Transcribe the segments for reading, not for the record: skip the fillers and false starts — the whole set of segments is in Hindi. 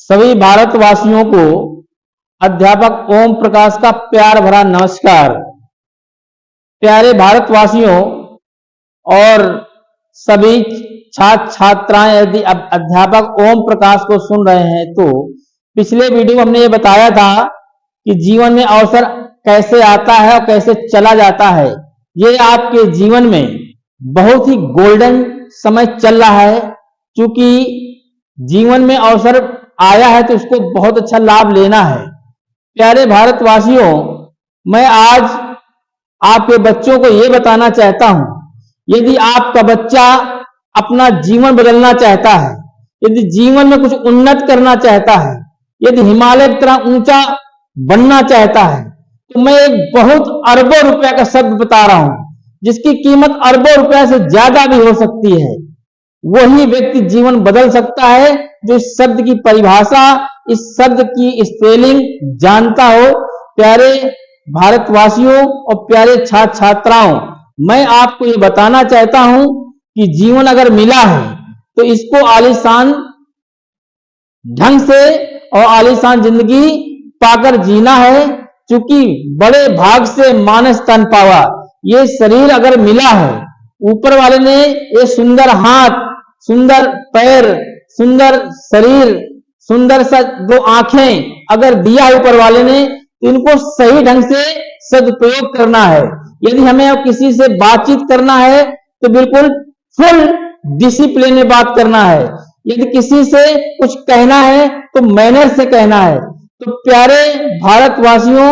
सभी भारतवासियों को अध्यापक ओम प्रकाश का प्यार भरा नमस्कार। प्यारे भारतवासियों और सभी छात्र छात्राएं, यदि अब अध्यापक ओम प्रकाश को सुन रहे हैं तो पिछले वीडियो में हमने ये बताया था कि जीवन में अवसर कैसे आता है और कैसे चला जाता है। ये आपके जीवन में बहुत ही गोल्डन समय चल रहा है, क्योंकि जीवन में अवसर आया है तो उसको बहुत अच्छा लाभ लेना है। प्यारे भारतवासियों, मैं आज आपके बच्चों को ये बताना चाहता हूं, यदि आपका बच्चा अपना जीवन बदलना चाहता है, यदि जीवन में कुछ उन्नत करना चाहता है, यदि हिमालय की तरह ऊंचा बनना चाहता है, तो मैं एक बहुत अरबों रुपए का शब्द बता रहा हूं, जिसकी कीमत अरबों रुपए से ज्यादा भी हो सकती है। वही व्यक्ति जीवन बदल सकता है जो इस शब्द की परिभाषा, इस शब्द की स्पेलिंग जानता हो। प्यारे भारतवासियों और प्यारे छात्र छात्राओं, मैं आपको ये बताना चाहता हूं कि जीवन अगर मिला है तो इसको आलीशान ढंग से और आलीशान जिंदगी पाकर जीना है, क्योंकि बड़े भाग से मानस तन पावा। ये शरीर अगर मिला है, ऊपर वाले ने ये सुंदर हाथ, सुंदर पैर, सुंदर शरीर, सुंदर सा दो आंखें अगर दिया है ऊपर वाले ने, तो इनको सही ढंग से सदुपयोग करना है। यदि हमें अब किसी से बातचीत करना है तो बिल्कुल फुल डिसिप्लिन में बात करना है। यदि किसी से कुछ कहना है तो मैनर से कहना है। तो प्यारे भारतवासियों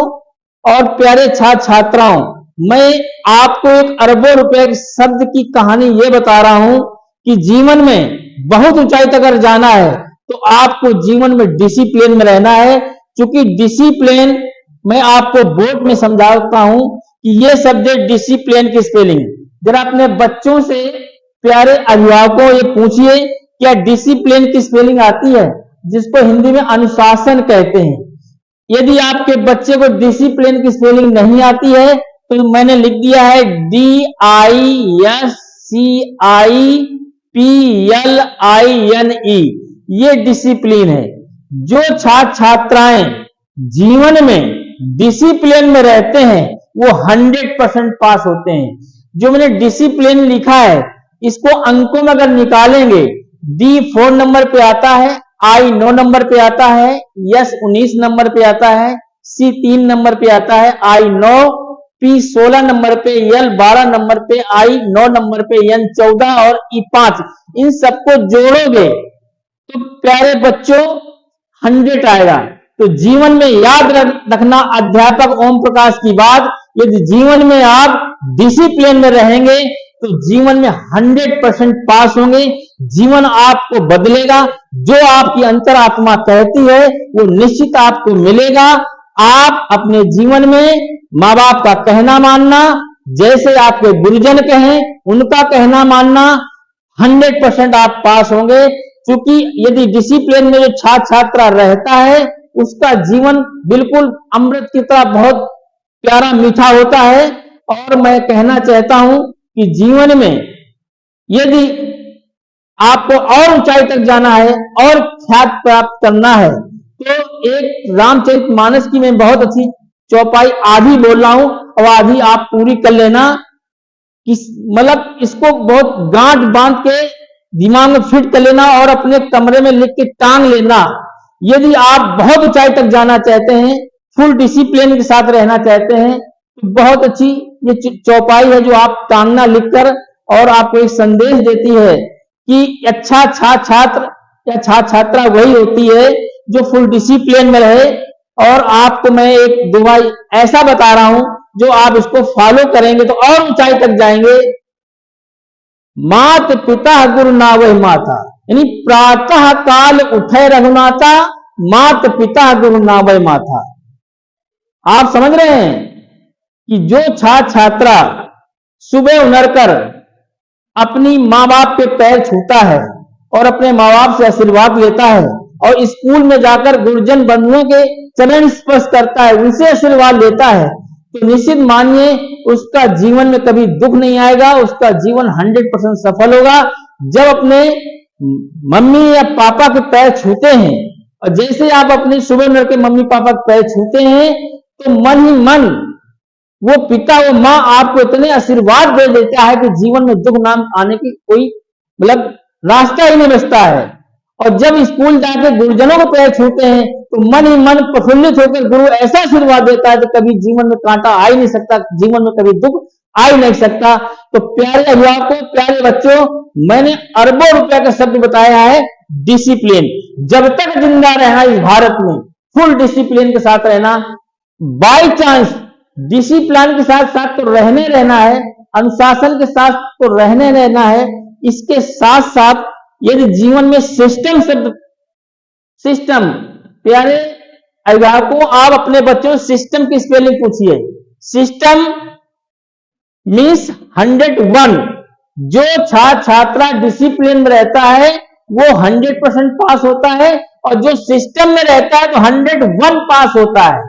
और प्यारे छात्र छात्राओं, मैं आपको एक अरबों रुपए के शब्द की कहानी ये बता रहा हूं कि जीवन में बहुत ऊंचाई तक अगर जाना है तो आपको जीवन में डिसिप्लिन में रहना है। क्योंकि डिसिप्लिन, मैं आपको बोर्ड में समझाता हूं कि ये शब्द है डिसिप्लिन की स्पेलिंग। जरा अपने बच्चों से, प्यारे अभिभावकों, ये पूछिए क्या डिसिप्लिन की स्पेलिंग आती है, जिसको हिंदी में अनुशासन कहते हैं। यदि आपके बच्चे को डिसिप्लिन की स्पेलिंग नहीं आती है तो मैंने लिख दिया है DISCIPLINE, ये डिसिप्लिन है। जो छात्र छात्राएं जीवन में डिसिप्लिन में रहते हैं वो 100% पास होते हैं। जो मैंने डिसिप्लिन लिखा है इसको अंकों में अगर निकालेंगे, D 4 नंबर पे आता है, I 9 नंबर पे आता है, S 19 नंबर पे आता है, C 3 नंबर पे आता है, I 9, P 16 नंबर पे, L 12 नंबर पे, I 9 नंबर पे, N 14 और E 5। इन सबको जोड़ोगे तो प्यारे बच्चों 100 आएगा। तो जीवन में याद रखना अध्यापक ओम प्रकाश की बात, यदि जीवन में आप डिसिप्लिन में रहेंगे तो जीवन में 100% पास होंगे। जीवन आपको बदलेगा। जो आपकी अंतरात्मा कहती है वो निश्चित आपको मिलेगा। आप अपने जीवन में माँ बाप का कहना मानना, जैसे आपके गुरुजन कहें उनका कहना मानना, 100% आप पास होंगे। क्योंकि यदि डिसिप्लिन में जो छात्र छात्रा रहता है उसका जीवन बिल्कुल अमृत की तरह बहुत प्यारा मीठा होता है। और मैं कहना चाहता हूं कि जीवन में यदि आपको और ऊंचाई तक जाना है और ख्याति प्राप्त करना है तो एक रामचरितमानस की मैं बहुत अच्छी चौपाई आधी बोल रहा हूं और आधी आप पूरी कर लेना। मतलब इसको बहुत गांठ बांध के दिमाग में फिट कर लेना और अपने कमरे में लिख के टांग लेना। यदि आप बहुत ऊंचाई तक जाना चाहते हैं, फुल डिसिप्लिन के साथ रहना चाहते हैं, तो बहुत अच्छी ये चौपाई है जो आप टांगना लिखकर, और आपको एक संदेश देती है कि अच्छा छात्र या छात्रा वही होती है जो फुल डिसिप्लिन में रहे। और आपको मैं एक दुआ ऐसा बता रहा हूं जो आप इसको फॉलो करेंगे तो और ऊंचाई तक जाएंगे। मात पिता गुरु ना वही माता, यानी प्रातः काल उठे रघुनाथा, मात पिता गुरु ना वही माता। आप समझ रहे हैं कि जो छात्र छात्रा सुबह उठकर अपनी माँ बाप के पैर छूता है और अपने माँ बाप से आशीर्वाद लेता है और स्कूल में जाकर गुरुजन बंधुओं के चरण स्पर्श करता है, उनसे आशीर्वाद लेता है, तो निश्चित मानिए उसका जीवन में कभी दुख नहीं आएगा, उसका जीवन 100% सफल होगा। जब अपने मम्मी या पापा के पैर छूते हैं और जैसे आप अपने सुबह में के मम्मी पापा के पैर छूते हैं तो मन ही मन वो पिता वो माँ आपको इतने आशीर्वाद दे देता है कि जीवन में दुख नाम आने की कोई मतलब रास्ता ही नहीं बचता है। और जब स्कूल जाके गुरुजनों को पैर छूते हैं तो मन ही मन प्रफुल्लित होकर गुरु ऐसा आशीर्वाद देता है कि कभी जीवन में कांटा आ ही नहीं सकता, जीवन में कभी दुख आ ही नहीं सकता। तो प्यारे अभिभावकों, प्यारे बच्चों, मैंने अरबों रुपए का शब्द बताया है डिसिप्लिन। जब तक जिंदा रहना इस भारत में फुल डिसिप्लिन के साथ रहना, बाई चांस डिसिप्लिन के साथ साथ तो रहना है, अनुशासन के साथ तो रहना है। इसके साथ साथ यदि जीवन में सिस्टम शब्द, सिस्टम, प्यारे अभिभावकों आप अपने बच्चों से सिस्टम की स्पेलिंग पूछिए। System means 101। जो छात्रा डिसिप्लिन में रहता है वो 100% पास होता है, और जो सिस्टम में रहता है तो 101 पास होता है।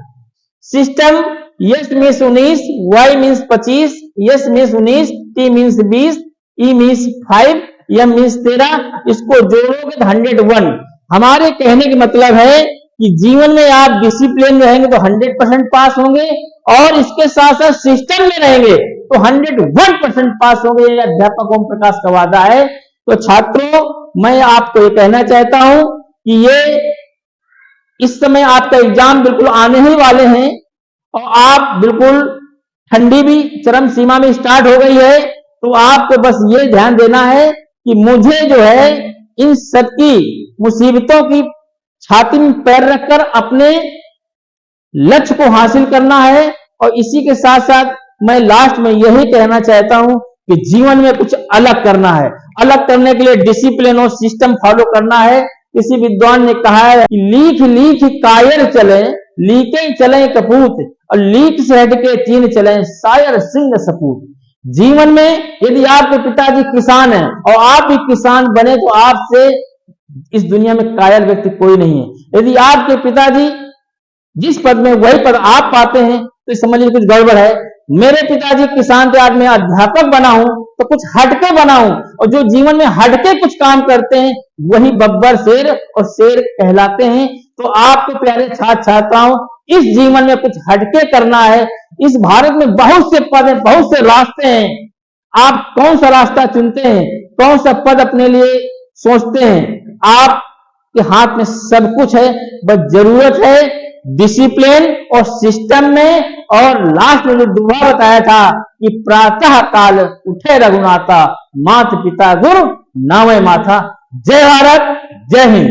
System S means 19, Y means 25, S means 19, T means 20, E means 5, M means 13। इसको जोड़ोगे तो 101। हमारे कहने का मतलब है कि जीवन में आप डिसिप्लिन में रहेंगे तो 100% पास होंगे, और इसके साथ साथ सिस्टम में रहेंगे तो 101% पास होंगे। ये अध्यापक ओम प्रकाश का वादा है। तो छात्रों, मैं आपको ये कहना चाहता हूं कि ये इस समय आपका एग्जाम बिल्कुल आने ही वाले हैं, और आप बिल्कुल ठंडी भी चरम सीमा में स्टार्ट हो गई है। तो आपको बस ये ध्यान देना है कि मुझे जो है इन सबकी मुसीबतों की छाती में पैर रखकर अपने लक्ष्य को हासिल करना है। और इसी के साथ साथ मैं लास्ट में यही कहना चाहता हूं कि जीवन में कुछ अलग करना है। अलग करने के लिए डिसिप्लिन और सिस्टम फॉलो करना है। किसी विद्वान ने कहा है कि लीख लीख कायर चले, लीके चले कपूत, और लीक से हटके चीन चले शायर सिंह सपूत। जीवन में यदि आपके पिताजी किसान हैं और आप भी किसान बने तो आपसे इस दुनिया में कायल व्यक्ति कोई नहीं है। यदि आपके पिताजी जिस पद में वही पद आप पाते हैं तो समझ लीजिए कुछ गड़बड़ है। मेरे पिताजी किसान थे, आज मैं अध्यापक बना हूं तो कुछ हटके बना हूं, और जो जीवन में हटके कुछ काम करते हैं वही बब्बर शेर और शेर कहलाते हैं। तो आपके प्यारे छात्र छात्राओं, इस जीवन में कुछ हटके करना है। इस भारत में बहुत से पद हैं, बहुत से रास्ते हैं। आप कौन सा रास्ता चुनते हैं, कौन सा पद अपने लिए सोचते हैं, आपके हाथ में सब कुछ है। बस जरूरत है डिसिप्लिन और सिस्टम में। और लास्ट में जो दुआ बताया था कि प्रातः काल उठे रघुनाथा, मात पिता गुरु नावे माथा। जय भारत, जय हिंद।